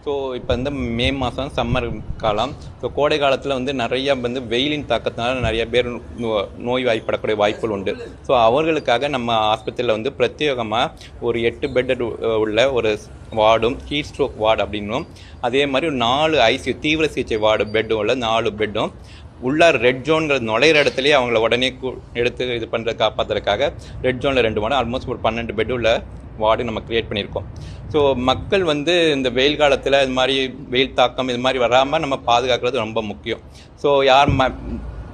So இப்போ வந்து மே மாதம் சம்மர் காலம். ஸோ கோடை காலத்தில் வந்து நிறையா வந்து வெயிலின் தாக்கத்தினால நிறைய பேர் நோய் வாய்ப்படக்கூடிய வாய்ப்புகள் உண்டு. ஸோ அவர்களுக்காக நம்ம ஆஸ்பத்திரியில் வந்து பிரத்யேகமாக ஒரு 8 பெட் உள்ள ஒரு வார்டும், ஹீட் ஸ்ட்ரோக் வார்டு அப்படின்னும், அதே மாதிரி 4 ஐசியூ தீவிர சிகிச்சை வார்டு பெட்டும் உள்ள 4 பெட்டும் உள்ளார் ரெட் ஜோன்கிற நுழையிற இடத்துலேயே அவங்கள உடனே எடுத்து இது பண்ணுறது காப்பாற்றுறதுக்காக ரெட் ஜோனில் 2 வார்டு, ஆல்மோஸ்ட் ஒரு 12 பெட் உள்ள வார்டு நம்ம க்ரியேட் பண்ணியிருக்கோம். ஸோ மக்கள் வந்து இந்த வெயில் காலத்தில் இது மாதிரி வெயில் தாக்கம் இது மாதிரி வராமல் நம்ம பாதுகாக்கிறது ரொம்ப முக்கியம். ஸோ யார்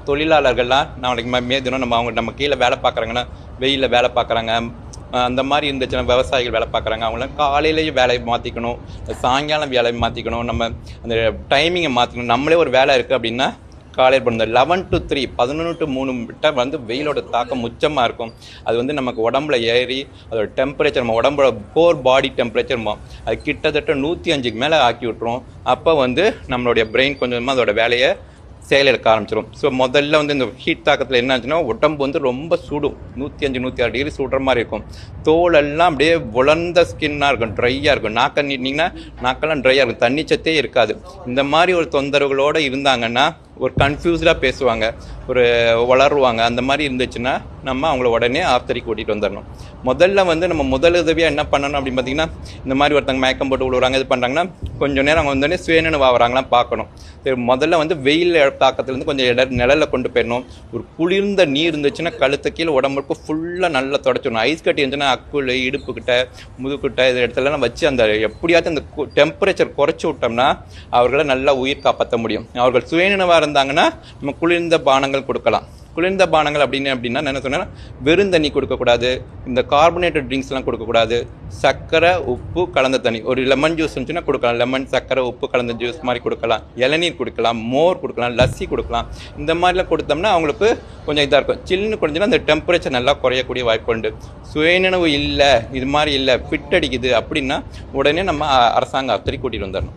தொழிலாளர்கள்லாம் நாளைக்கு மே தினம் நம்ம கீழே வேலை பார்க்குறாங்கன்னா, வெயிலில் வேலை பார்க்குறாங்க, அந்த மாதிரி இருந்துச்சுன்னா விவசாயிகள் வேலை பார்க்குறாங்க, அவங்களாம் காலையிலேயே வேலையை மாற்றிக்கணும், சாயங்காலம் வேலையை மாற்றிக்கணும், நம்ம அந்த டைமிங்கை மாற்றிக்கணும். நம்மளே ஒரு வேலை இருக்குது அப்படின்னா காலையில் பண்ண 11 to 3 11 to 3 விட்ட வந்து வெயிலோட தாக்கம் உச்சமாக இருக்கும். அது வந்து நமக்கு உடம்புல ஏறி அதோட டெம்பரேச்சர் நம்ம உடம்போட கோர் பாடி டெம்பரேச்சர் அது கிட்டத்தட்ட 105க்கு மேலே ஆக்கி விட்டுரும். அப்போ வந்து நம்மளுடைய பிரெயின் கொஞ்சமாக அதோட வேலையை செயலிழக்க ஆரம்பிச்சிடும். ஸோ முதல்ல வந்து இந்த ஹீட் தாக்கத்தில் என்ன ஆச்சுன்னா உடம்பு வந்து ரொம்ப சுடும், 105-106 டிகிரி சுடுற மாதிரி இருக்கும். தோலெல்லாம் அப்படியே உலர்ந்த ஸ்கின்னாக இருக்கும், ட்ரையாக இருக்கும். நாக்க நீட்டிங்கன்னா நாக்கெல்லாம் ட்ரையாக இருக்கும், தண்ணி சத்தே இருக்காது. இந்த மாதிரி ஒரு தொந்தரவுகளோடு இருந்தாங்கன்னா ஒரு கன்ஃபியூஸ்டாக பேசுவாங்க, ஒரு வளருவாங்க. அந்த மாதிரி இருந்துச்சுன்னா நம்ம அவங்கள உடனே ஆஸ்பத்திரிக்கு கூட்டிகிட்டு வந்துடணும். முதல்ல வந்து நம்ம முதலுதவியாக என்ன பண்ணணும் அப்படின்னு பார்த்தீங்கன்னா, இந்த மாதிரி ஒருத்தங்க மயக்கம் போட்டு விழுவுறாங்க, இது பண்ணுறாங்கன்னா கொஞ்சம் நேரம் அவங்க வந்தோடனே சுயநினைவு ஆகிறாங்களாம் பார்க்கணும். சரி, முதல்ல வந்து வெயில் தாக்கத்துலேருந்து கொஞ்சம் நிழலில் கொண்டு போயிடணும். ஒரு குளிர்ந்த நீர் இருந்துச்சுன்னா கழுத்து கீழே உடம்புக்கு ஃபுல்லாக நல்லா தொடச்சிடணும். ஐஸ் கட்டி இருந்துச்சுன்னா அக்குள், இடுப்புக்கிட்ட, முதுகிட்ட இது இடத்துலலாம் வச்சு அந்த எப்படியாச்சும் அந்த டெம்பரேச்சர் குறைச்சி விட்டோம்னா அவர்களை நல்லா உயிர் காப்பாற்ற முடியும். அவர்கள் சுயநினைவாக இருந்தாங்கன்னா நம்ம குளிர்ந்த பானங்கள் கொடுக்கலாம். குளிர்ந்த பானங்கள் அப்படின்னா என்ன சொன்னால், வெறும் தண்ணி கொடுக்கக்கூடாது, இந்த கார்பனேட்டட் ட்ரிங்க்ஸ்லாம் கொடுக்கக்கூடாது. சர்க்கரை உப்பு கலந்த தண்ணி, ஒரு லெமன் ஜூஸ் இருந்துச்சுன்னா கொடுக்கலாம், லெமன் சர்க்கரை உப்பு கலந்த ஜூஸ் மாதிரி கொடுக்கலாம், இளநீர் கொடுக்கலாம், மோர் கொடுக்கலாம், லஸ்ஸி கொடுக்கலாம். இந்த மாதிரிலாம் கொடுத்தோம்னா அவங்களுக்கு கொஞ்சம் இதாக இருக்கும். சில்லுன்னு குறைஞ்சினா அந்த டெம்பரேச்சர் நல்லா குறையக்கூடிய வாய்ப்பு உண்டு. சுயநினைவு இல்லை, இது மாதிரி இல்லை, ஃபிட் அடிக்குது அப்படின்னா உடனே நம்ம அரசாங்க ஆஸ்பத்திரி கூட்டிகிட்டு வந்துடணும்.